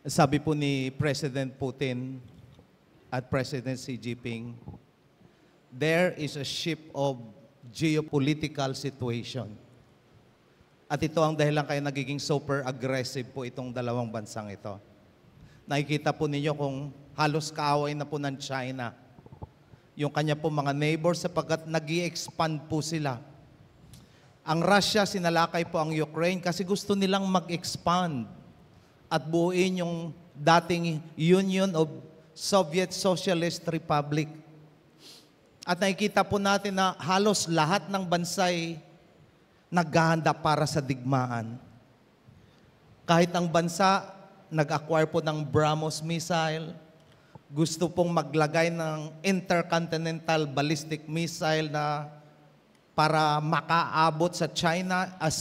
Sabi po ni President Putin at President Xi Jinping, there is a shift of geopolitical situation. At ito ang dahilan kaya nagiging super aggressive po itong dalawang bansang ito. Nakikita po ninyo kung halos kaaway na po ng China yung kanya po mga neighbors sapagkat nag-i-expand po sila. Ang Russia, sinalakay po ang Ukraine kasi gusto nilang mag-expand at buuin yung dating Union of Soviet Socialist Republic. At nakikita po natin na halos lahat ng bansay naghahanda para sa digmaan. Kahit ang bansa nag-acquire po ng BrahMos missile, gusto pong maglagay ng intercontinental ballistic missile na para makaabot sa China as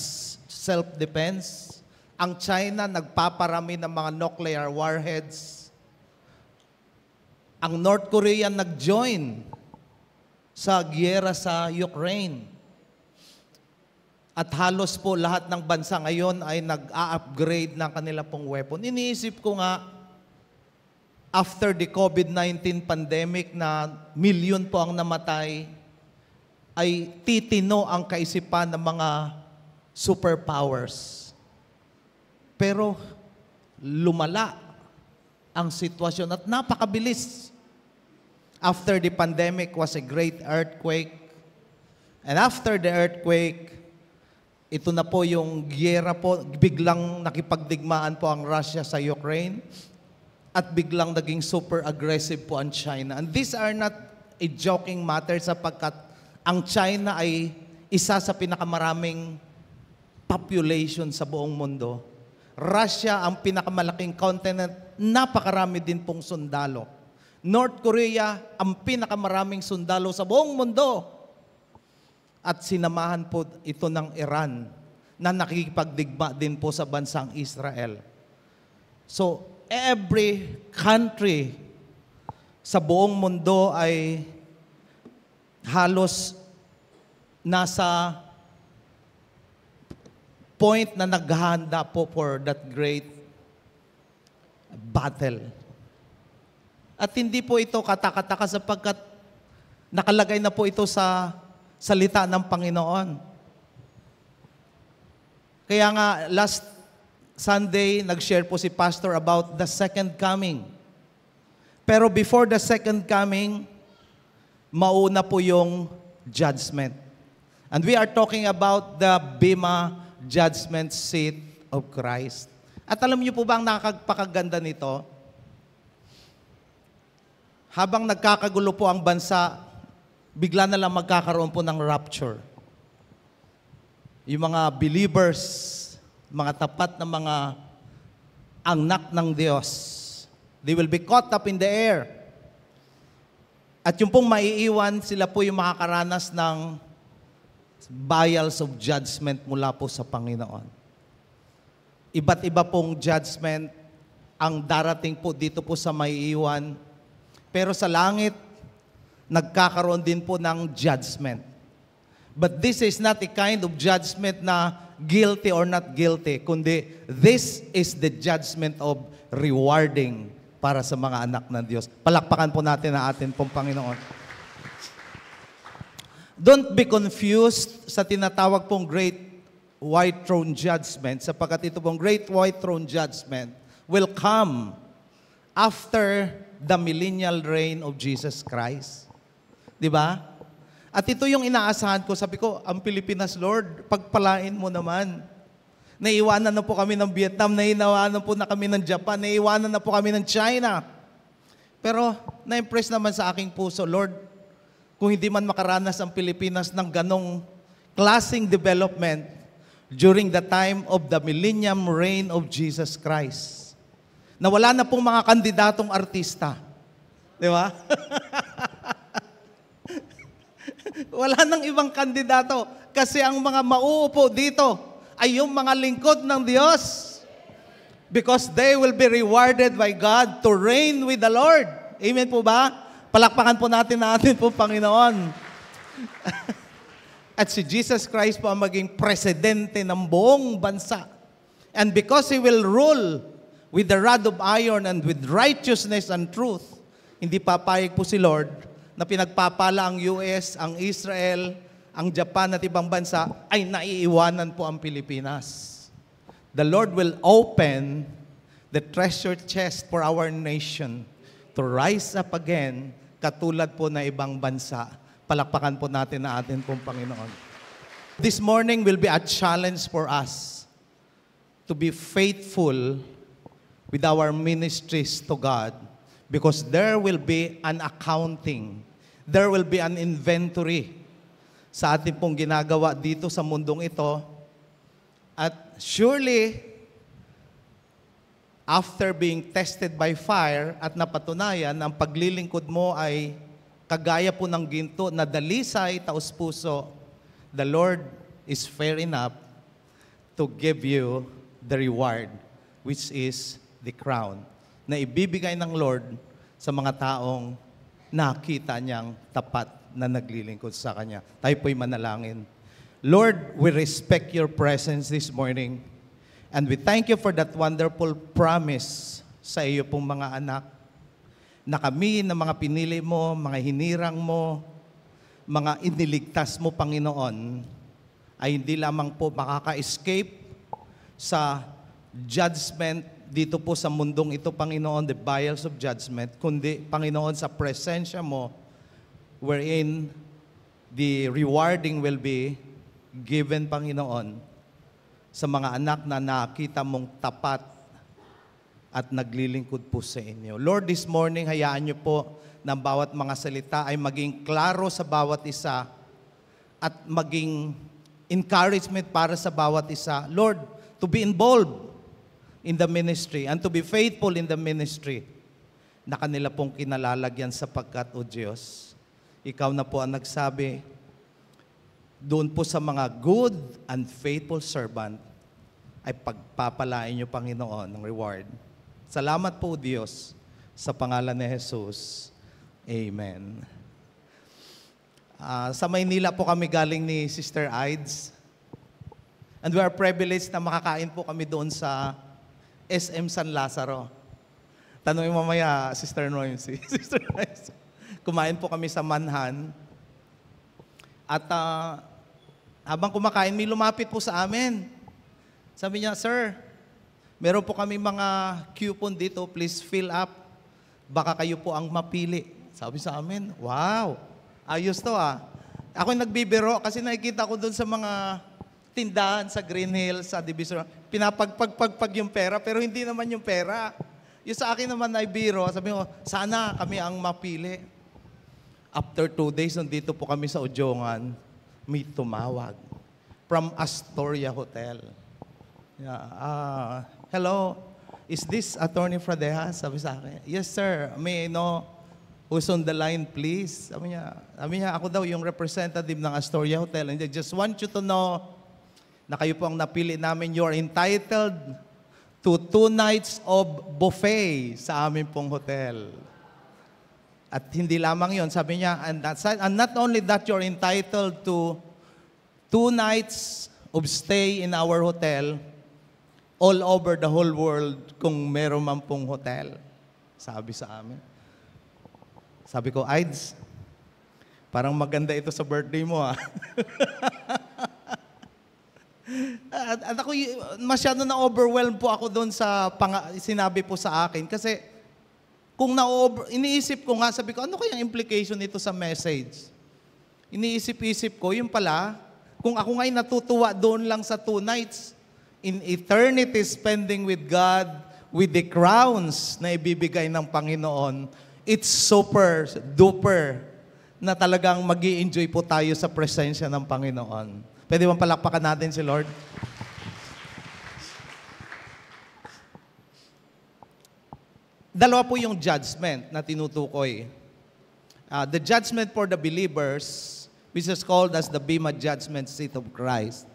self-defense. Ang China nagpaparami ng mga nuclear warheads. Ang North Korea nag-join sa giyera sa Ukraine. At halos po lahat ng bansa ngayon ay nag-a-upgrade ng kanila pong weapon. Iniisip ko nga, after the COVID-19 pandemic na milyon po ang namatay, ay titino ang kaisipan ng mga superpowers. Pero lumala ang sitwasyon at napakabilis. After the pandemic was a great earthquake. And after the earthquake, ito na po yung giyera po, biglang nakipagdigmaan po ang Russia sa Ukraine at biglang naging super aggressive po ang China. And these are not a joking matter sapagkat ang China ay isa sa pinakamaraming population sa buong mundo. Russia ang pinakamalaking continent, napakarami din pong sundalo. North Korea ang pinakamaraming sundalo sa buong mundo. At sinamahan po ito ng Iran na nakikipagdigma din po sa bansang Israel. So, every country sa buong mundo ay halos nasa point na naghahanda po for that great battle. At hindi po ito katakataka sapagkat nakalagay na po ito sa salita ng Panginoon. Kaya nga, last Sunday, nag-share po si Pastor about the second coming. Pero before the second coming, mauna po yung judgment. And we are talking about the Bema Judgment Seat of Christ. At alam niyo po ba ang nakakapakaganda nito? Habang nagkakagulo po ang bansa, bigla na lang magkakaroon po ng rapture. Yung mga believers, mga tapat na mga anak ng Diyos, they will be caught up in the air. At yung pong maiiwan, sila po yung makakaranas ng vials of judgment mula po sa Panginoon. Iba't iba pong judgment ang darating po dito po sa maiiwan. Pero sa langit, nagkakaroon din po ng judgment. But this is not a kind of judgment na guilty or not guilty, kundi this is the judgment of rewarding para sa mga anak ng Diyos. Palakpakan po natin ang atin pong Panginoon. Don't be confused sa tinatawag pong Great White Throne Judgment sapagkat ito pong Great White Throne Judgment will come after the millennial reign of Jesus Christ. Di ba? At ito yung inaasahan ko. Sabi ko, ang Pilipinas, Lord, pagpalain mo naman. Naiiwanan na po kami ng Vietnam, naiiwanan po na kami ng Japan, naiiwanan na po kami ng China. Pero na-impress naman sa aking puso, Lord, kung hindi man makaranas ang Pilipinas ng ganong klaseng development during the time of the millennium reign of Jesus Christ. Na wala na pong mga kandidatong artista. Di ba? Wala nang ibang kandidato kasi ang mga mauupo dito ay yung mga lingkod ng Diyos. Because they will be rewarded by God to reign with the Lord. Amen po ba? Palakpakan po natin na atin po, Panginoon. At si Jesus Christ po ang maging presidente ng buong bansa. And because He will rule with the rod of iron and with righteousness and truth. Hindi papayag po si Lord na pinagpapala ang US, ang Israel, ang Japan at ibang bansa ay naiiwanan po ang Pilipinas. The Lord will open the treasure chest for our nation to rise up again katulad po na ibang bansa. Palakpakan po natin na atin pong Panginoon. This morning will be a challenge for us to be faithful with our ministries to God because there will be an accounting, there will be an inventory sa ating pong ginagawa dito sa mundong ito. At surely, after being tested by fire at napatunayan, ang paglilingkod mo ay kagaya po ng ginto na dalisay, taos puso, the Lord is fair enough to give you the reward, which is the crown, na ibibigay ng Lord sa mga taong nakita niyang tapat na naglilingkod sa Kanya. Tayo po'y manalangin. Lord, we respect your presence this morning. And we thank you for that wonderful promise sa iyo pong mga anak, na kami na mga pinili mo, mga hinirang mo, mga iniligtas mo, Panginoon, ay hindi lamang po makaka-escape sa judgment dito po sa mundong ito, Panginoon, the vials of judgment, kundi, Panginoon, sa presensya mo, wherein the rewarding will be given, Panginoon, sa mga anak na nakita mong tapat at naglilingkod po sa inyo. Lord, this morning, hayaan niyo po na bawat mga salita ay maging klaro sa bawat isa at maging encouragement para sa bawat isa. Lord, to be involved in the ministry and to be faithful in the ministry na kanila pong kinalalagyan sapagkat, O Diyos, Ikaw na po ang nagsabi, doon po sa mga good and faithful servant ay pagpapalain niyo, Panginoon, ng reward. Salamat po, Diyos, sa pangalan ni Jesus. Amen. Sa Maynila po kami galing ni Sister Ides. And we are privileged na makakain po kami doon sa SM San Lazaro. Tanungin mamaya, Sister Noyce. Sister Ides. Kumain po kami sa Manhan. At habang kumakain, may lumapit po sa amin. Sabi niya, Sir, meron po kami mga coupon dito, please fill up. Baka kayo po ang mapili. Sabi sa amin, wow, ayos to ah. Ako nagbibiro kasi nakikita ko doon sa mga tindahan sa Green Hills, sa Divisoria, pinapagpagpagpag yung pera, pero hindi naman yung pera. Yung sa akin naman ay biro, sabi ko, sana kami ang mapili. After 2 days, nandito po kami sa Ujongan, may tumawag from Astoria Hotel. Yeah, hello, is this Attorney Fradeja? Sabi sa akin, yes sir, may I know who's on the line please? Sabi niya, ako daw yung representative ng Astoria Hotel and I just want you to know na kayo po ang napili namin. You are entitled to 2 nights of buffet sa amin pong hotel. At hindi lamang yon, sabi niya, and not only that, you're entitled to 2 nights of stay in our hotel all over the whole world kung meron man pong hotel. Sabi sa amin. Sabi ko, Ides, parang maganda ito sa birthday mo ah. At ako, masyado na-overwhelm po ako doon sa sinabi po sa akin. Kasi kung iniisip ko nga, sabi ko, ano kaya implication nito sa message? Iniisip-isip ko, yung pala, kung ako nga'y natutuwa doon lang sa 2 nights, in eternity spending with God, with the crowns na ibibigay ng Panginoon, it's super, duper, na talagang mag-i-enjoy po tayo sa presensya ng Panginoon. Pwede bang palakpakan natin si Lord? Dalawa po yung judgment na tinutukoy. The judgment for the believers, which is called as the Bema Judgment Seat of Christ.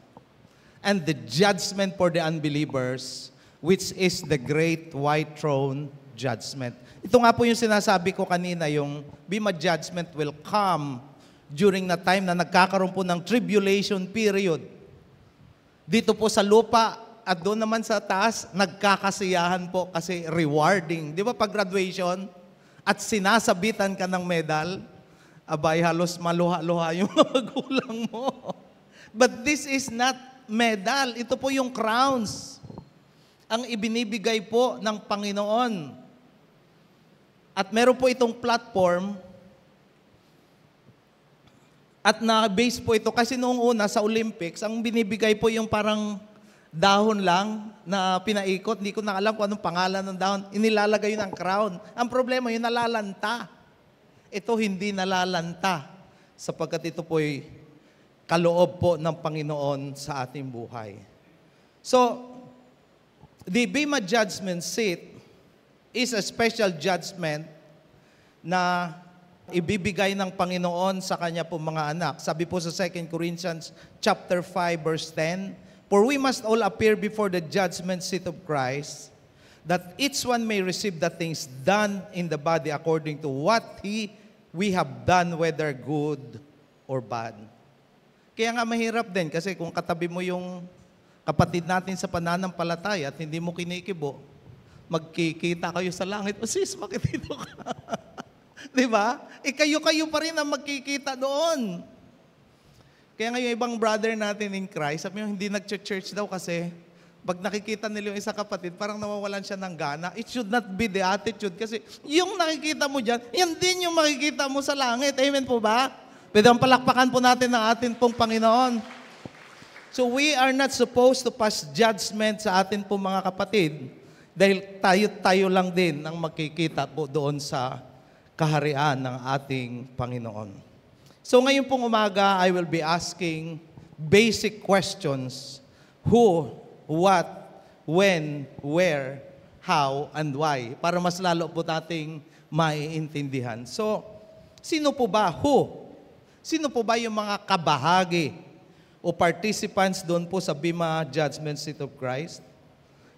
And the judgment for the unbelievers, which is the Great White Throne Judgment. Ito nga po yung sinasabi ko kanina, yung Bema Judgment will come during the time na nagkakaroon po ng tribulation period. Dito po sa lupa, At doon naman sa taas, nagkakasiyahan po kasi rewarding. Di ba pag graduation at sinasabitan ka ng medal, abay halos maluha-luha yung mga magulang mo. But this is not medal. Ito po yung crowns. Ang ibinibigay po ng Panginoon. At meron po itong platform. At na-base po ito kasi noong una sa Olympics, ang binibigay po yung parang dahon lang na pinaikot. Hindi ko na alam kung anong pangalan ng dahon. Inilalagay yun ang crown. Ang problema, yun nalalanta. Ito hindi nalalanta sapagkat ito po'y kaloob po ng Panginoon sa ating buhay. So, the Bema Judgment Seat is a special judgment na ibibigay ng Panginoon sa kanya po mga anak. Sabi po sa 2 Corinthians chapter 5 verse 10, "For we must all appear before the judgment seat of Christ, that each one may receive the things done in the body according to what we have done, whether good or bad." Kaya nga mahirap din kasi kung katabi mo yung kapatid natin sa pananampalataya at hindi mo kinikibo, magkikita kayo sa langit, "O sis, bakit dito ka?" Di ba? Kayo-kayo pa rin ang magkikita doon. Kaya nga yung ibang brother natin in Christ, sabi yung hindi nag-church daw kasi pag nakikita nila yung isa kapatid, parang nawawalan siya ng gana. It should not be the attitude kasi yung nakikita mo dyan, yan din yung makikita mo sa langit. Amen po ba? Pwede ang palakpakan po natin ng atin pong Panginoon. So we are not supposed to pass judgment sa atin pong mga kapatid dahil tayo lang din ang makikita po doon sa kaharian ng ating Panginoon. So ngayon pong umaga, I will be asking basic questions. Who, what, when, where, how, and why. Para mas lalo po nating maiintindihan. So, sino po ba? Who? Sino po ba yung mga kabahagi o participants doon po sa Bema Judgment Seat of Christ?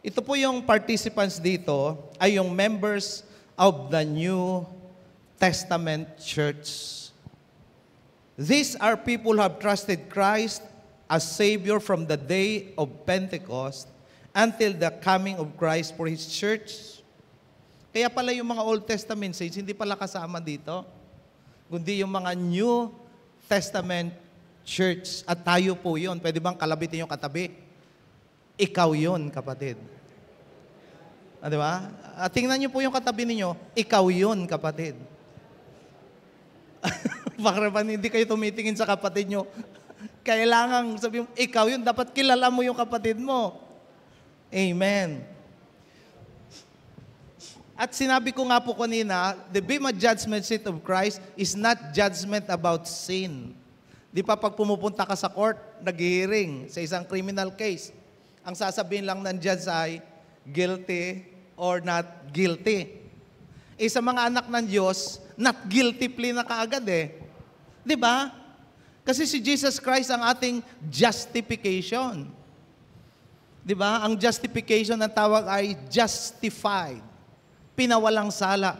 Ito po yung participants dito ay yung members of the New Testament Church. These are people who have trusted Christ as Savior from the day of Pentecost until the coming of Christ for His church. Kaya pala yung mga Old Testament saints, hindi pala kasama dito, kundi yung mga New Testament Church. At tayo po yun. Pwede bang kalabitin yung katabi? Ikaw yun, kapatid. Di ba? At tingnan niyo po yung katabi ninyo, ikaw yun, kapatid. Baka naman hindi kayo tumitingin sa kapatid nyo. Kailangan sabihin, ikaw yun, dapat kilala mo yung kapatid mo. Amen. At sinabi ko nga po kanina, the Bema Judgment Seat of Christ is not judgment about sin. Di pa pag pumupunta ka sa court, nag-hearing sa isang criminal case, ang sasabihin lang ng judge ay, guilty or not guilty. Sa mga anak ng Diyos, not guilty plea na kaagad eh. Di ba? Kasi si Jesus Christ ang ating justification. Di ba? Ang justification na tawag ay justified. Pinawalang sala.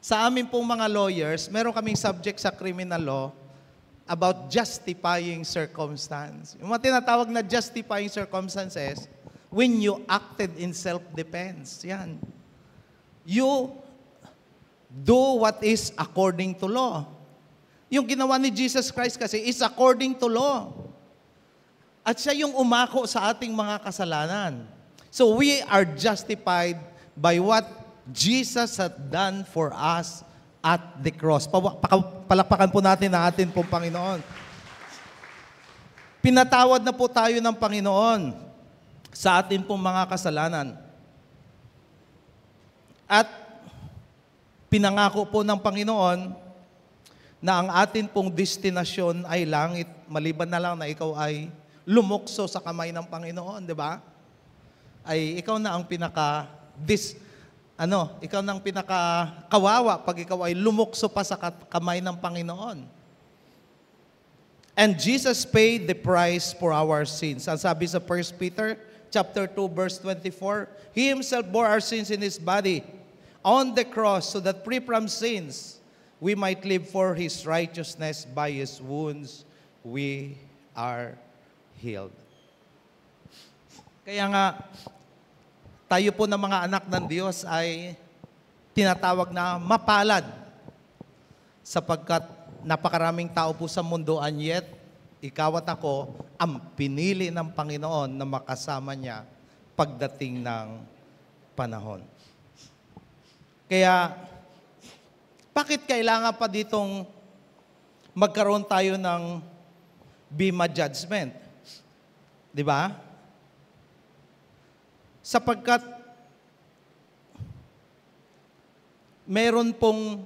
Sa amin pong mga lawyers, meron kaming subject sa criminal law about justifying circumstance. Yung mga tinatawag na justifying circumstances, when you acted in self-defense. Yan. You do what is according to law. Yung ginawa ni Jesus Christ kasi is according to law. At siya yung umako sa ating mga kasalanan. So we are justified by what Jesus had done for us at the cross. Palakpakan po natin ang atin pong Panginoon. Pinatawad na po tayo ng Panginoon sa atin pong mga kasalanan. At pinangako po ng Panginoon na ang atin pong destinasyon ay langit, maliban na lang na ikaw ay lumukso sa kamay ng Panginoon, di ba? Ay ikaw na ang ikaw na ang pinaka-kawawa pag ikaw ay lumukso pa sa kamay ng Panginoon. And Jesus paid the price for our sins. Ang sabi sa 1 Peter chapter 2 verse 24, He Himself bore our sins in His body on the cross so that free from sins, we might live for His righteousness. By His wounds, we are healed. Kaya nga, tayo po ng mga anak ng Diyos ay tinatawag na mapalad sapagkat napakaraming tao po sa mundo and yet, ikaw at ako ang pinili ng Panginoon na makasama niya pagdating ng panahon. Kaya, bakit kailangan pa ditong magkaroon tayo ng Bema judgment? Di ba? Sapagkat meron pong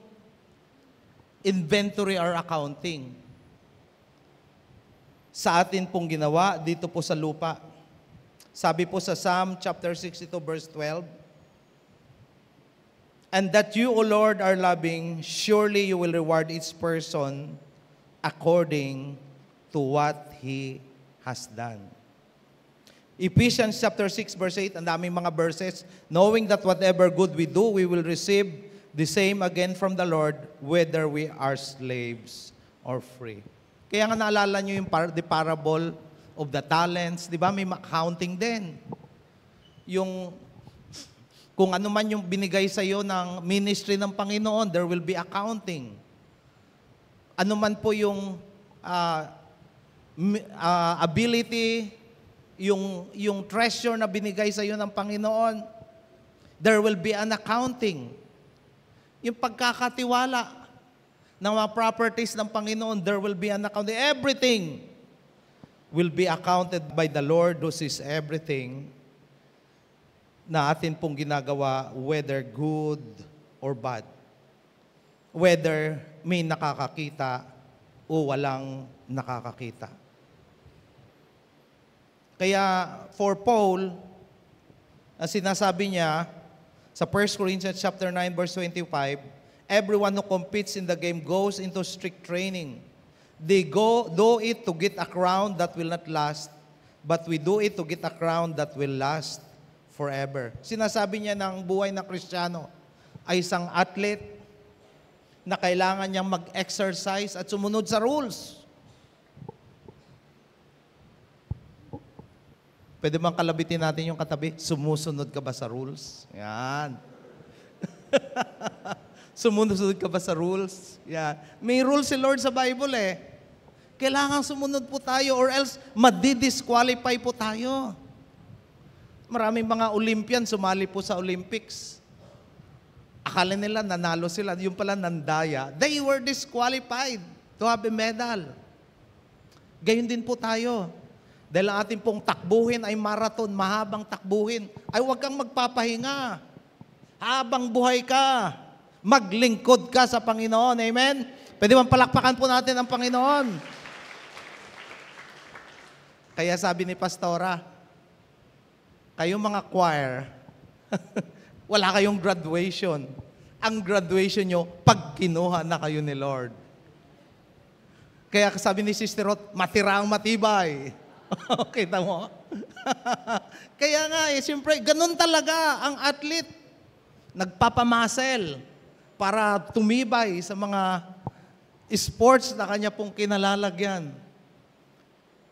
inventory or accounting sa atin pong ginawa dito po sa lupa. Sabi po sa Psalm chapter 62 verse 12, "And that you, O Lord, are loving, surely you will reward each person according to what he has done." Ephesians chapter 6 verse 8, ang daming mga verses, "Knowing that whatever good we do, we will receive the same again from the Lord, whether we are slaves or free." Kaya nga naalala nyo yung the parable of the talents, di ba? May accounting din. Yung, kung ano man yung binigay sa iyo ng ministry ng Panginoon, there will be accounting. Ano man po yung ability, yung treasure na binigay sa iyo ng Panginoon, there will be an accounting. Yung pagkakatiwala ng mga properties ng Panginoon, there will be an accounting. Everything will be accounted by the Lord who sees everything na atin pong ginagawa, whether good or bad. Whether may nakakakita o walang nakakakita. Kaya for Paul, ang sinasabi niya sa 1 Corinthians chapter 9 verse 25, "Everyone who competes in the game goes into strict training. They do it to get a crown that will not last, but we do it to get a crown that will last forever." Sinasabi niya ng buhay na Kristiyano ay isang athlete na kailangan niyang mag-exercise at sumunod sa rules. Pwede bang kalabitin natin yung katabi? Sumusunod ka ba sa rules? Yan. Sumunod ka ba sa rules? Yan. May rules si Lord sa Bible eh. Kailangan sumunod po tayo or else madi-disqualify po tayo. Maraming mga Olympian sumali po sa Olympics. Akala nila nanalo sila, yung pala nandaya. They were disqualified to have a medal. Gayon din po tayo. Dahil ang ating pong takbuhin ay marathon, mahabang takbuhin, ay huwag kang magpapahinga. Habang buhay ka, maglingkod ka sa Panginoon. Amen? Pwede bang palakpakan po natin ang Panginoon? Kaya sabi ni Pastora, kayong mga choir, wala kayong graduation. Ang graduation nyo, pag kinuha na kayo ni Lord. Kaya sabi ni Sister Ruth, matirang matibay. Kita mo? Kaya nga siyempre, ganun talaga ang athlete. Nagpapamuscle para tumibay sa mga sports na kanya pong kinalalagyan.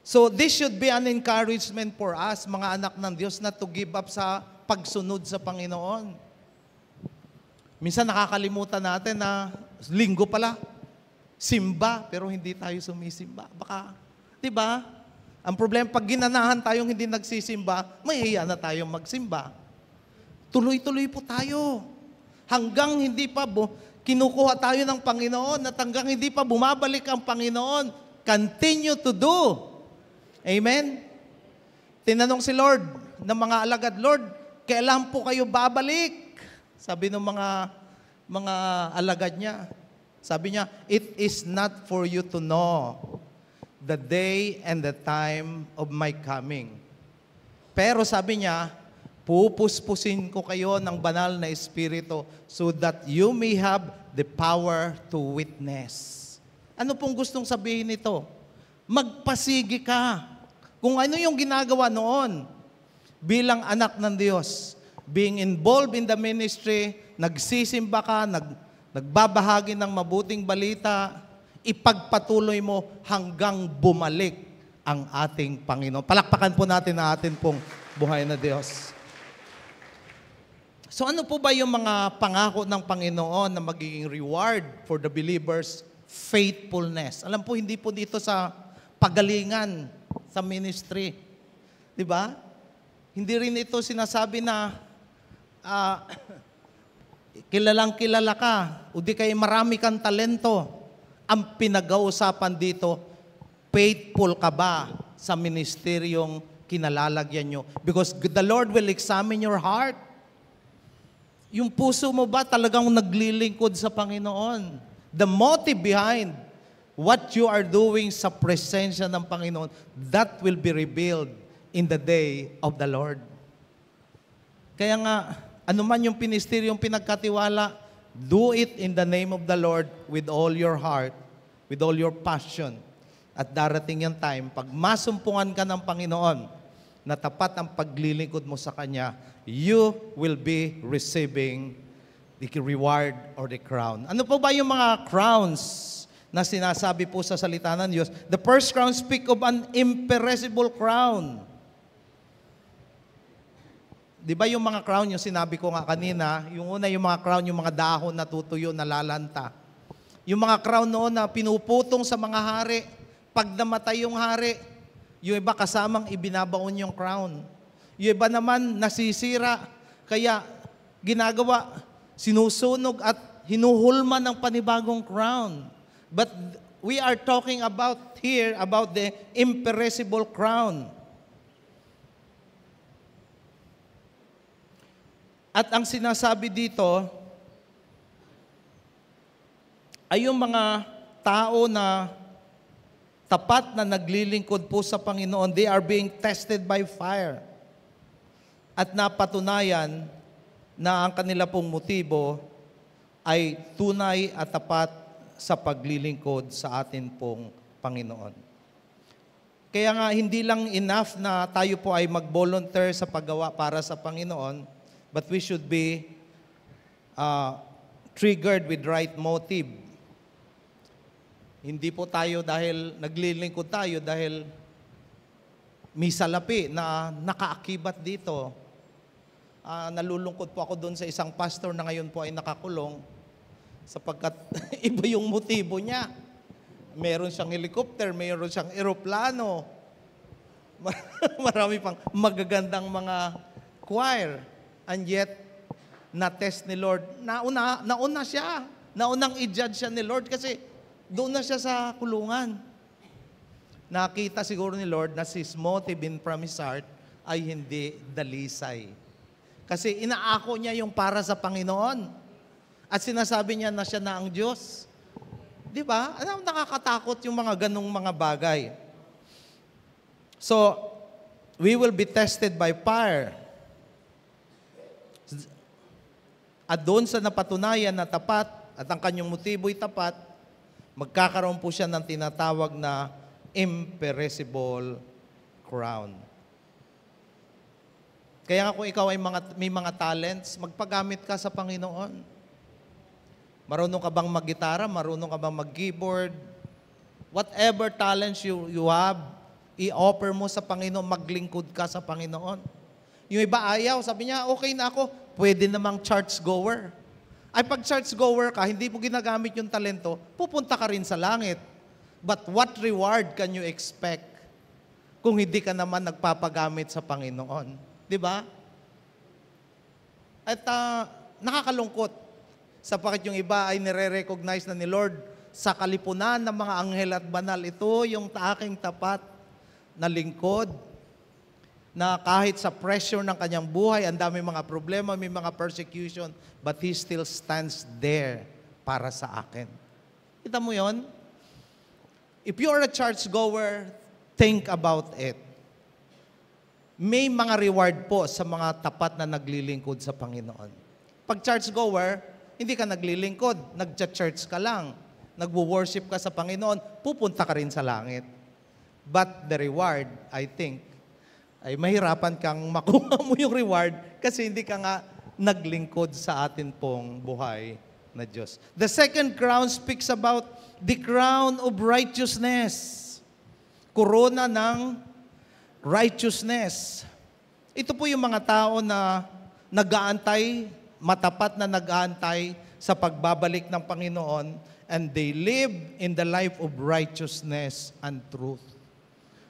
So this should be an encouragement for us, mga anak ng Diyos, na to give up sa pagsunod sa Panginoon. Minsan nakakalimutan natin na linggo pala, simba, pero hindi tayo sumisimba. Baka, di ba? Ang problema, pag ginanahan tayong hindi nagsisimba, mahihiya na tayong magsimba. Tuloy-tuloy po tayo. Hanggang hindi pa kinukuha tayo ng Panginoon at hanggang hindi pa bumabalik ang Panginoon, continue to do. Amen? Tinanong si Lord ng mga alagad, "Lord, kailan po kayo babalik?" Sabi ng mga alagad niya. Sabi niya, "It is not for you to know the day and the time of my coming." Pero sabi niya, pupuspusin ko kayo ng banal na Espiritu so that you may have the power to witness. Ano pong gustong sabihin nito? Magpasigi ka. Kung ano yung ginagawa noon bilang anak ng Diyos, being involved in the ministry, nagsisimba ka, nagbabahagi ng mabuting balita, ipagpatuloy mo hanggang bumalik ang ating Panginoon. Palakpakan po natin ang ating pong Buhay na Diyos. So ano po ba yung mga pangako ng Panginoon na magiging reward for the believers? Faithfulness. Alam po, hindi po dito sa pagalingan, sa ministry. Di ba? Hindi rin ito sinasabi na kilalang kilala ka o di kay marami kang talento. Ang pinag-uusapan dito, faithful ka ba sa ministeryong kinalalagyan nyo? Because the Lord will examine your heart. Yung puso mo ba talagang naglilingkod sa Panginoon? The motive behind what you are doing sa presensya ng Panginoon, that will be revealed in the day of the Lord. Kaya nga, anuman yung ministeryong pinagkatiwala, do it in the name of the Lord with all your heart, with all your passion. At darating yung time, pag masumpungan ka ng Panginoon, na tapat ang paglilingkod mo sa Kanya, you will be receiving the reward or the crown. Ano po ba yung mga crowns na sinasabi po sa salita ng Diyos? The first crown speak of an imperishable crown. Di ba yung mga crown, yung sinabi ko nga kanina, yung una yung mga crown, yung mga dahon na tutuyo, na lalanta. Yung mga crown noon na pinuputong sa mga hari, pag namatay yung hari, yung iba kasamang ibinabaon yung crown. Yung iba naman nasisira, kaya ginagawa, sinusunog at hinuhulma ng panibagong crown. But we are talking about here, about the imperishable crown. At ang sinasabi dito ay yung mga tao na tapat na naglilingkod po sa Panginoon, they are being tested by fire. At napatunayan na ang kanila pong motibo ay tunay at tapat sa paglilingkod sa atin pong Panginoon. Kaya nga, hindi lang enough na tayo po ay mag-volunteer sa paggawa para sa Panginoon, but we should be triggered with right motive. Hindi po tayo dahil naglilingkod tayo dahil may salapi na nakaakibat dito. Nalulungkot po ako doon sa isang pastor na ngayon po ay nakakulong sapagkat iba yung motibo niya. Meron siyang helicopter, meron siyang eroplano. Marami pang magagandang mga choir. And yet, na-test ni Lord. Nauna siya. Naunang i-judge siya ni Lord kasi doon na siya sa kulungan. Nakita siguro ni Lord na his motive in from his heart ay hindi dalisay. Kasi inaako niya yung para sa Panginoon. At sinasabi niya na siya na ang Diyos. Di ba? Ano, nakakatakot yung mga ganong mga bagay. So, we will be tested by fire. At doon sa napatunayan na tapat at ang kanyang motibo'y tapat, magkakaroon po siya ng tinatawag na imperishable crown. Kaya nga kung ikaw ay may mga talents, magpagamit ka sa Panginoon. Marunong ka bang mag-gitara? Marunong ka bang mag-keyboard? Whatever talents you have, i-offer mo sa Panginoon, maglingkod ka sa Panginoon. Yung iba ayaw, sabi niya, okay na ako, pwede namang church-goer. Ay pag church-goer ka, hindi mo ginagamit yung talento, pupunta ka rin sa langit. But what reward can you expect kung hindi ka naman nagpapagamit sa Panginoon? Di ba? At nakakalungkot sapagkat yung iba ay nire-recognize na ni Lord sa kalipunan ng mga anghel at banal. Ito yung aking tapat na lingkod na kahit sa pressure ng kanyang buhay, ang dami mga problema, may mga persecution, but He still stands there para sa akin. Kita mo yon? If you are a churchgoer, think about it. May mga reward po sa mga tapat na naglilingkod sa Panginoon. Pag churchgoer, hindi ka naglilingkod, nagcha-church ka lang, nagwo-worship ka sa Panginoon, pupunta ka rin sa langit. But the reward, I think, ay mahirapan kang makuha mo yung reward kasi hindi ka nga naglingkod sa atin pong buhay na Diyos. The second crown speaks about the crown of righteousness. Korona ng righteousness. Ito po yung mga tao na nag-aantay, matapat na nag-aantay sa pagbabalik ng Panginoon, and they live in the life of righteousness and truth.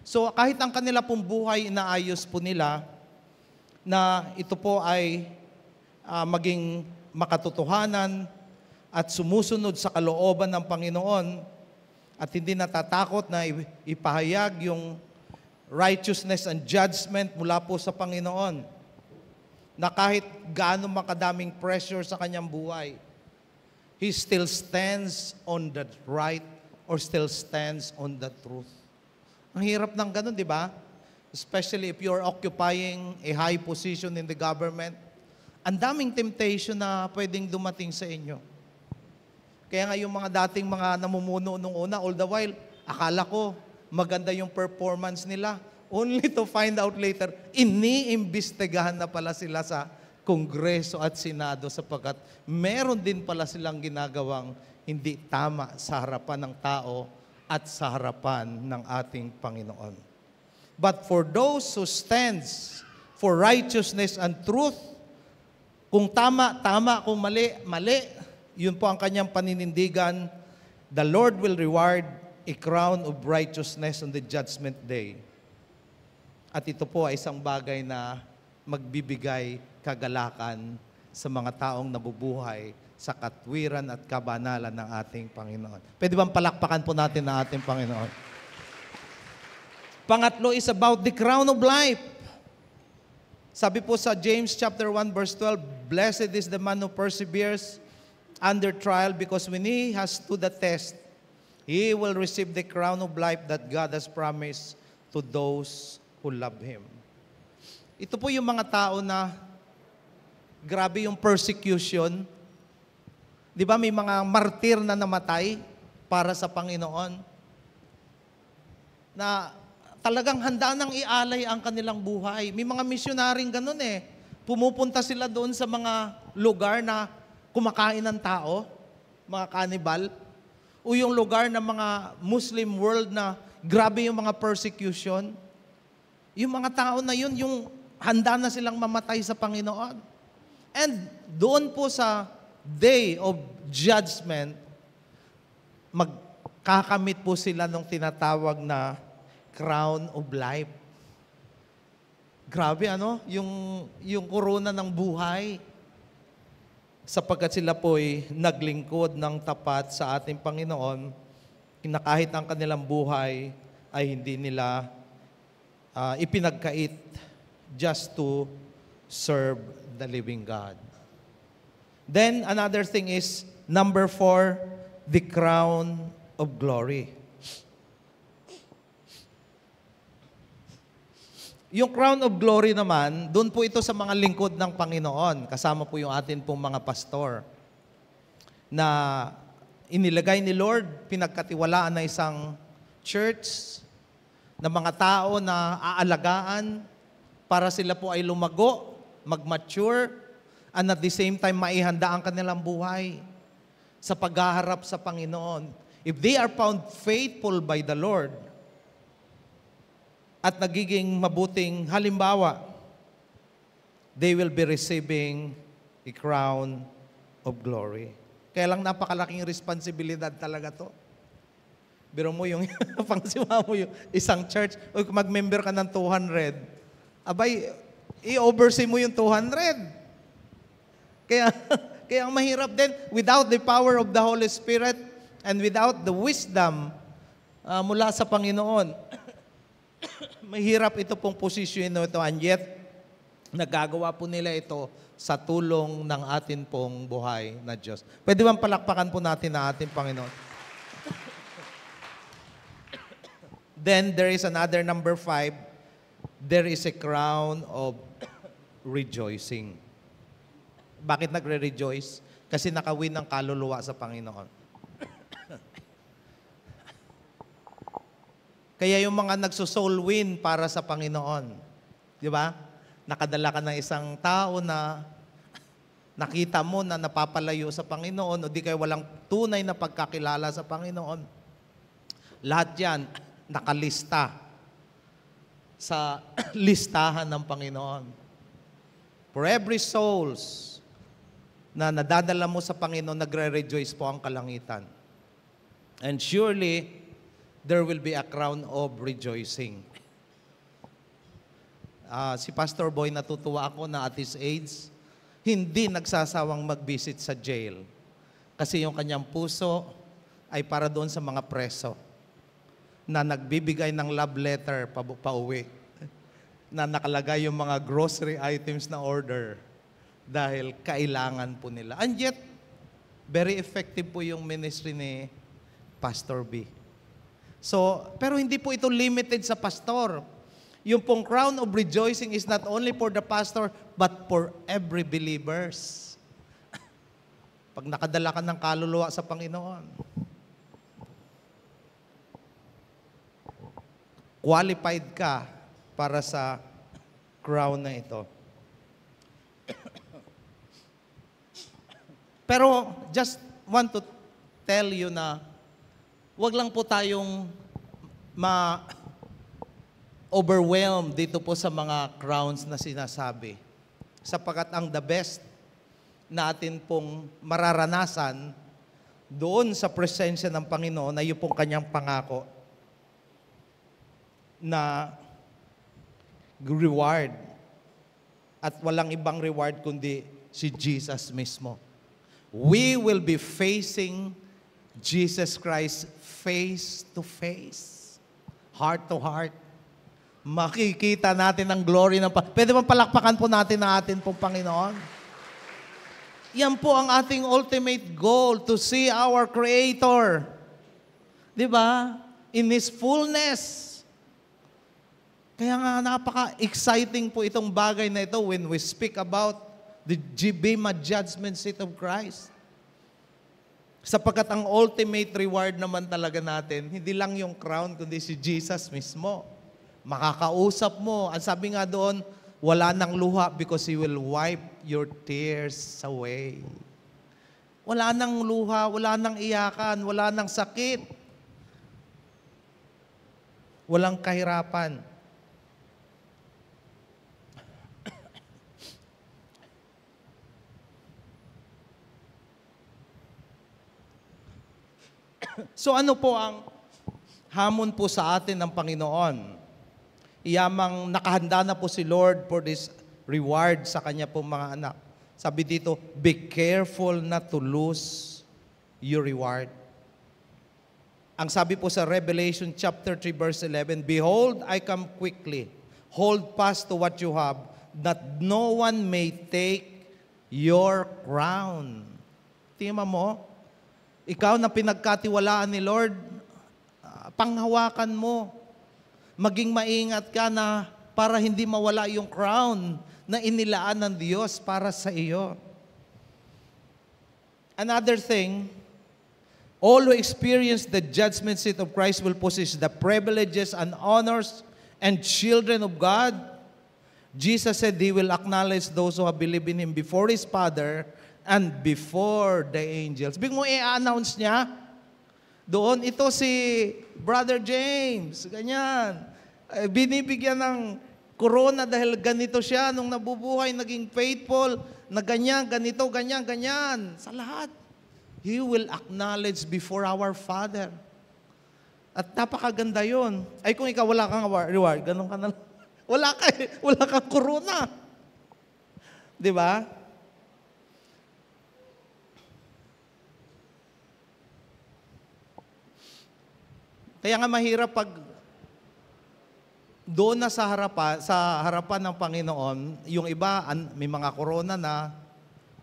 So kahit ang kanila pong buhay inaayos po nila, na ito po ay maging makatotohanan at sumusunod sa kalooban ng Panginoon at hindi natatakot na ipahayag yung righteousness and judgment mula po sa Panginoon, na kahit gaano makadaming pressure sa kanyang buhay, he still stands on the right or still stands on the truth. Ang hirap ng ganun, di ba? Especially if you're occupying a high position in the government, ang daming temptation na pwedeng dumating sa inyo. Kaya nga yung mga dating mga namumuno nung una, all the while, akala ko maganda yung performance nila, only to find out later, iniimbestigahan na pala sila sa Kongreso at Senado sapagkat meron din pala silang ginagawang hindi tama sa harapan ng tao at sa harapan ng ating Panginoon. But for those who stands for righteousness and truth, kung tama, tama, kung mali, mali, yun po ang kanyang paninindigan, the Lord will reward a crown of righteousness on the judgment day. At ito po ay isang bagay na magbibigay kagalakan sa mga taong nabubuhay sa katwiran at kabanalan ng ating Panginoon. Pwede bang palakpakan po natin ang ating Panginoon? Pangatlo is about the crown of life. Sabi po sa James chapter 1 verse 12, "Blessed is the man who perseveres under trial, because when he has stood the test, he will receive the crown of life that God has promised to those who love Him." Ito po yung mga tao na grabe yung persecution. Di ba may mga martir na namatay para sa Panginoon na talagang handa nang ialay ang kanilang buhay. May mga misyonaring ganun eh. Pumupunta sila doon sa mga lugar na kumakain ng tao, mga cannibal, o yung lugar ng mga Muslim world na grabe yung mga persecution. Yung mga tao na yun, yung handa na silang mamatay sa Panginoon. And doon po sa day of judgment, magkakamit po sila ng tinatawag na crown of life. Grabe ano? Yung korona ng buhay. Sapagkat sila po'y naglingkod ng tapat sa ating Panginoon, na kahit ang kanilang buhay ay hindi nila ipinagkait just to serve the living God. Then another thing is, number 4, the crown of glory. Yung crown of glory naman, doon po ito sa mga lingkod ng Panginoon. Kasama po yung atin pong mga pastor na inilagay ni Lord, pinagkatiwalaan na isang church na mga tao na aalagaan para sila po ay lumago, mag-mature, and at the same time maihanda ang kanilang buhay sa paghaharap sa Panginoon. If they are found faithful by the Lord, at nagiging mabuting halimbawa, they will be receiving a crown of glory. Kaya lang napakalaking responsibilidad talaga to. Biro mo yung, pangsiwa mo yung isang church, o kung mag-member ka ng 200, abay, i-oversee mo yung 200. Kaya ang mahirap din, without the power of the Holy Spirit and without the wisdom mula sa Panginoon, mahirap ito pong posisyon ito, and yet, nagagawa po nila ito sa tulong ng atin pong buhay na Diyos. Pwede bang palakpakan po natin na ating Panginoon? Then, there is another number 5. There is a crown of rejoicing. Bakit nagre-rejoice? Kasi nakawin ng kaluluwa sa Panginoon. Kaya yung mga nagso-soul win para sa Panginoon, di ba? Nakadala ka ng isang tao na nakita mo na napapalayo sa Panginoon o di kayo walang tunay na pagkakilala sa Panginoon. Lahat yan nakalista sa listahan ng Panginoon. For every souls na nadadala mo sa Panginoon, nagre-rejoice po ang kalangitan. And surely, there will be a crown of rejoicing. Si Pastor Boy, natutuwa ako na at his age, hindi nagsasawang mag-visit sa jail. Kasi yung kanyang puso ay para doon sa mga preso na nagbibigay ng love letter pauwi, na nakalagay yung mga grocery items na order dahil kailangan po nila. And yet, very effective po yung ministry ni Pastor B. So, pero hindi po ito limited sa pastor. Yung pong crown of rejoicing is not only for the pastor, but for every believers. Pag nakadala ka ng kaluluwa sa Panginoon, qualified ka para sa crown na ito. Pero just want to tell you na wag lang po tayong ma-overwhelm dito po sa mga crowns na sinasabi. Sapagkat ang the best natin pong mararanasan doon sa presensya ng Panginoon ay yung pong kanyang pangako na reward. At walang ibang reward kundi si Jesus mismo. We will be facing Jesus Christ face to face, heart to heart. Makikita natin ang glory ng Pwede bang palakpakan po natin ang atin pong Panginoon? Yan po ang ating ultimate goal, to see our Creator. Di ba? In His fullness. Kaya nga napaka-exciting po itong bagay na ito when we speak about the Bema Judgment Seat of Christ. Sapagkat ang ultimate reward naman talaga natin, hindi lang yung crown, kundi si Jesus mismo. Makakausap mo. Ang sabi nga doon, wala nang luha because He will wipe your tears away. Wala nang luha, wala nang iyakan, wala nang sakit. Walang kahirapan. So ano po ang hamon po sa atin ng Panginoon? Iyamang nakahanda na po si Lord for this reward sa Kanya pong mga anak. Sabi dito, be careful not to lose your reward. Ang sabi po sa Revelation chapter 3 verse 11, behold, I come quickly. Hold fast to what you have, that no one may take your crown. Tingnan mo, ikaw na pinagkatiwalaan ni Lord, panghawakan mo. Maging maingat ka na para hindi mawala yung crown na inilaan ng Diyos para sa iyo. Another thing, all who experience the judgment seat of Christ will possess the privileges and honors and children of God. Jesus said He will acknowledge those who have believed in Him before His Father and before the angels. Biglang mo i-announce niya, doon, ito si Brother James, ganyan. Binibigyan ng corona dahil ganito siya, nung nabubuhay, naging faithful, na ganyan, ganito, ganyan, ganyan. Sa lahat. He will acknowledge before our Father. At napakaganda yun. Ay kung ikaw wala kang reward, ganun ka na. Wala ka eh. Wala kang corona. Di ba? Kaya nga mahirap pag doon na sa harapan ng Panginoon, yung iba may mga corona na,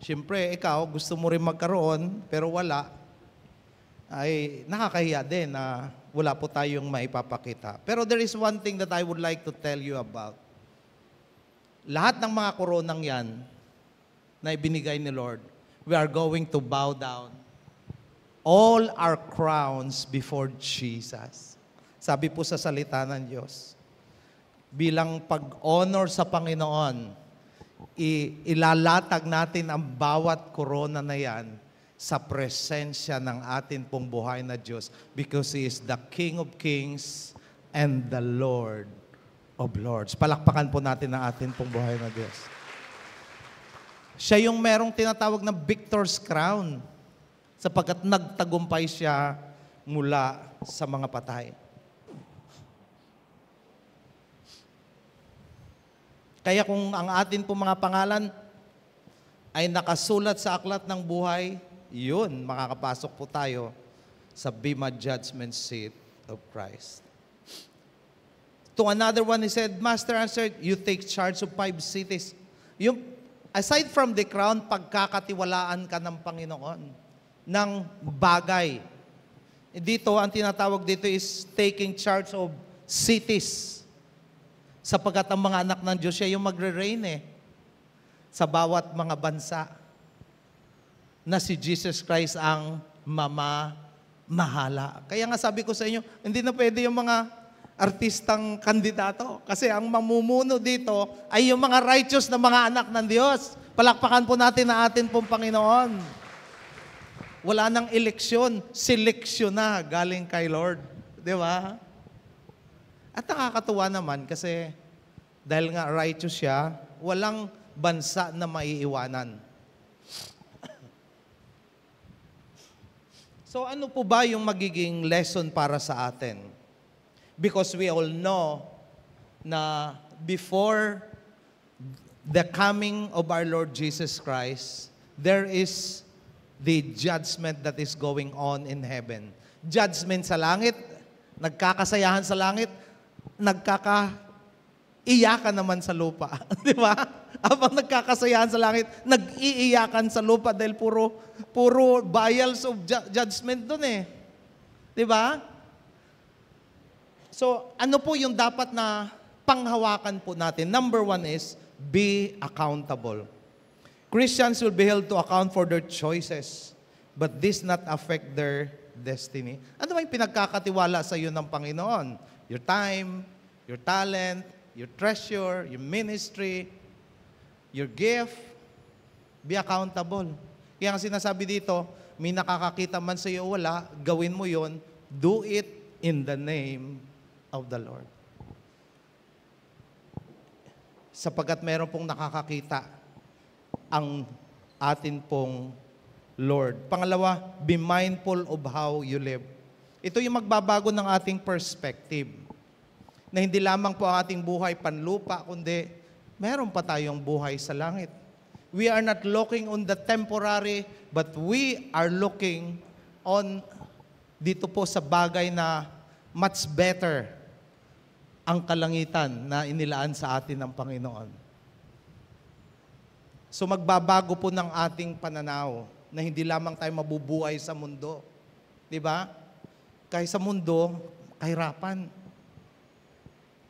siyempre ikaw gusto mo rin magkaroon pero wala, ay nakakahiya din na wala po tayong maipapakita. Pero there is one thing that I would like to tell you about. Lahat ng mga koronang yan na ibinigay ni Lord, we are going to bow down all our crowns before Jesus. Sabi po sa salita ng Diyos, bilang pag-honor sa Panginoon, ilalatag natin ang bawat korona na yan sa presensya ng atin pong buhay na Diyos because He is the King of Kings and the Lord of Lords. Palakpakan po natin ang atin pong buhay na Diyos. Siya yung merong tinatawag na victor's crown sapagkat nagtagumpay siya mula sa mga patay. Kaya kung ang atin pong mga pangalan ay nakasulat sa aklat ng buhay, yun, makakapasok po tayo sa Bema Judgment Seat of Christ. To another one, he said, Master answered, you take charge of 5 cities. Yung, aside from the crown, pagkakatiwalaan ka ng Panginoon ng bagay. Dito, ang tinatawag dito is taking charge of cities. Sapagkat ang mga anak ng Diyos, siya yung magre-reign sa bawat mga bansa na si Jesus Christ ang mamahala. Kaya nga sabi ko sa inyo, hindi na pwede yung mga artistang kandidato. Kasi ang mamumuno dito ay yung mga righteous na mga anak ng Diyos. Palakpakan po natin na atin pong Panginoon. Wala nang eleksyon, seleksyon na galing kay Lord. Di ba? At nakakatuwa naman kasi dahil nga righteous siya, walang bansa na maiiwanan. So ano po ba yung magiging lesson para sa atin? Because we all know na before the coming of our Lord Jesus Christ, there is the judgment that is going on in heaven. Judgment sa langit, nagkakasayahan sa langit, nagkakaiyakan naman sa lupa. Di ba? Habang nagkakasayahan sa langit, nag-iiyakan sa lupa dahil puro vials of judgment dun Di ba? So, ano po yung dapat na panghawakan po natin? Number 1 is, be accountable. Christians will be held to account for their choices, but this not affect their destiny. Ano ba yung pinagkakatiwala sa iyo ng Panginoon? Your time, your talent, your treasure, your ministry, your gift. Be accountable. Kaya nga sinasabi dito, may nakakakita man sa iyo wala, gawin mo yon, do it in the name of the Lord. Sapagkat meron pong nakakakita ang atin pong Lord. Pangalawa, be mindful of how you live. Ito yung magbabago ng ating perspective. Na hindi lamang po ang ating buhay panlupa, kundi meron pa tayong buhay sa langit. We are not looking on the temporary, but we are looking on dito po sa bagay na much better ang kalangitan na inilaan sa atin ng Panginoon. So magbabago po ng ating pananaw na hindi lamang tayo mabubuhay sa mundo. Di ba? Kahit sa mundo, kahirapan.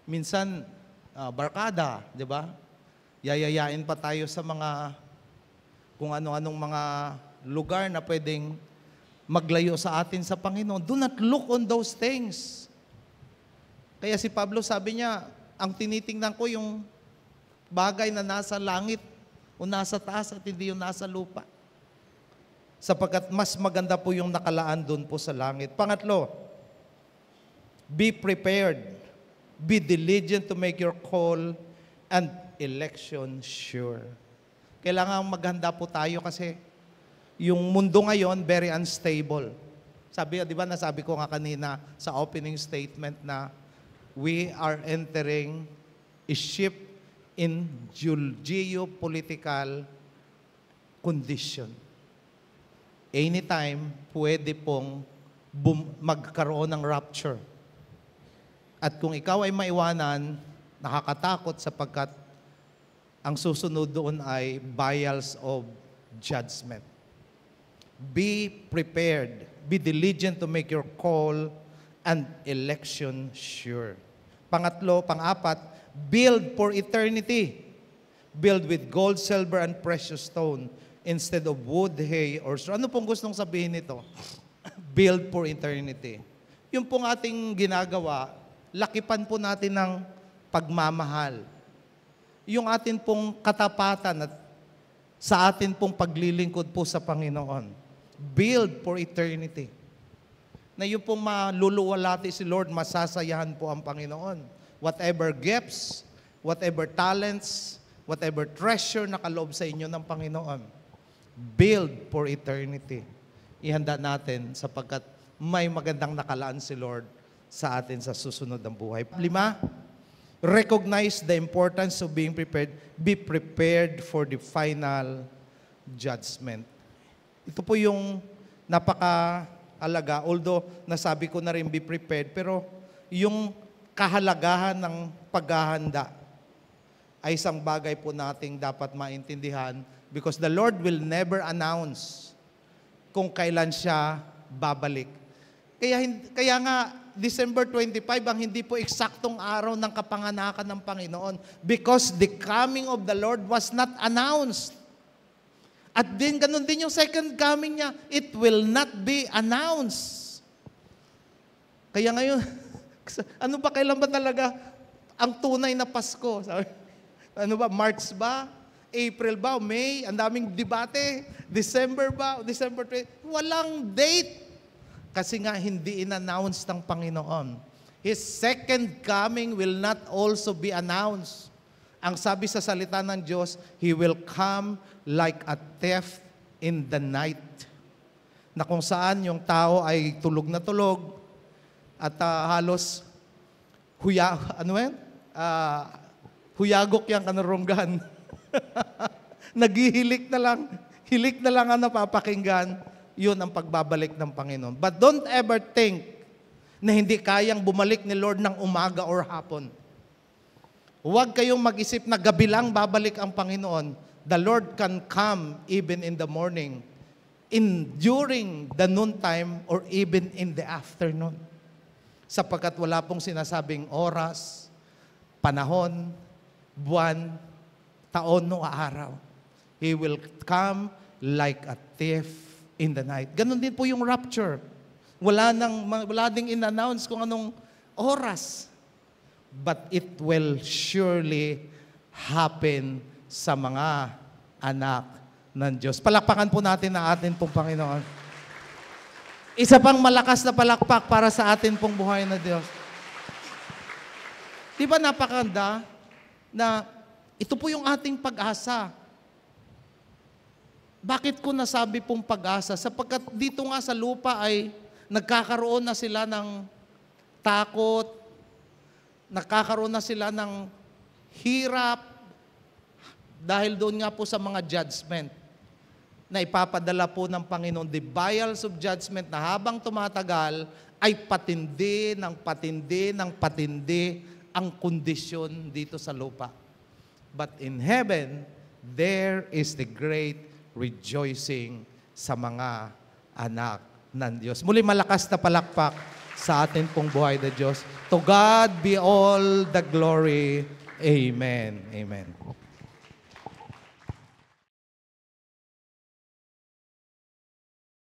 Minsan, barkada, di ba? Yayayain pa tayo sa mga, kung ano-anong mga lugar na pwedeng maglayo sa atin sa Panginoon. Do not look on those things. Kaya si Pablo sabi niya, ang tinitingnan ko yung bagay na nasa langit o nasa taas at hindi yung nasa lupa. Sapagkat mas maganda po yung nakalaan doon po sa langit. Pangatlo, be prepared. Be diligent to make your call and election sure. Kailangan maghanda po tayo kasi yung mundo ngayon very unstable. Sabi, di ba, nasabi ko nga kanina sa opening statement na we are entering a shift in geopolitical condition. Anytime, pwede pong magkaroon ng rupture. At kung ikaw ay maiwanan, nakakatakot sapagkat ang susunod doon ay vials of judgment. Be prepared. Be diligent to make your call and election sure. Pangatlo, pang-apat, build for eternity. Build with gold, silver, and precious stone instead of wood, hay, or straw. Ano pong gustong sabihin nito? Build for eternity. Yung pong ating ginagawa, lakipan po natin ng pagmamahal. Yung atin pong katapatan at sa atin pong paglilingkod po sa Panginoon. Build for eternity. Na yung pong maluluwalhati si Lord, masasayahan po ang Panginoon. whatever gifts, whatever talents, whatever treasure na kaloob sa inyo ng Panginoon. Build for eternity. Ihanda natin sapagkat may magandang nakalaan si Lord sa atin sa susunod ng buhay. 5, recognize the importance of being prepared. Be prepared for the final judgment. Ito po yung napaka-alaga. Although, nasabi ko na rin be prepared, pero yung kahalagahan ng paghahanda ay isang bagay po nating dapat maintindihan because the Lord will never announce kung kailan siya babalik. Kaya nga, December 25 ang hindi po eksaktong araw ng kapanganakan ng Panginoon because the coming of the Lord was not announced. At din, ganun din yung second coming niya, it will not be announced. Kaya ngayon, ano ba, kailan ba talaga ang tunay na Pasko? Ano ba, March ba? April ba? May? Ang daming debate. December ba? December 20? Walang date. Kasi nga hindi in-announce ng Panginoon. His second coming will not also be announced. Ang sabi sa salita ng Diyos, He will come like a thief in the night. Na kung saan yung tao ay tulog na tulog at halos huyagok yung kanarunggan. Naghihilik na lang. Hilik na lang ang napapakinggan. Yun ang pagbabalik ng Panginoon. But don't ever think na hindi kayang bumalik ni Lord ng umaga or hapon. Huwag kayong mag-isip na gabi lang babalik ang Panginoon. The Lord can come even in the morning, during the noontime, or even in the afternoon. Sapagkat wala pong sinasabing oras, panahon, buwan, taon o araw. He will come like a thief in the night. Ganon din po yung rapture. Wala ding in-announce kung anong oras. But it will surely happen sa mga anak ng Diyos. Palakpakan po natin ang atin pong Panginoon. Isa pang malakas na palakpak para sa atin pong buhay na Diyos. Di ba napakaganda na ito po yung ating pag-asa? Bakit ko nasabi pong pag-asa? Sapagkat dito nga sa lupa ay nagkakaroon na sila ng takot, nagkakaroon na sila ng hirap dahil doon nga po sa mga judgment na ipapadala po ng Panginoon. The vials of judgment na habang tumatagal ay patindi ang kondisyon dito sa lupa. But in heaven, there is the great rejoicing sa mga anak ng Diyos. Muli malakas na palakpak sa atin pong buhay na Diyos. To God be all the glory. Amen. Amen.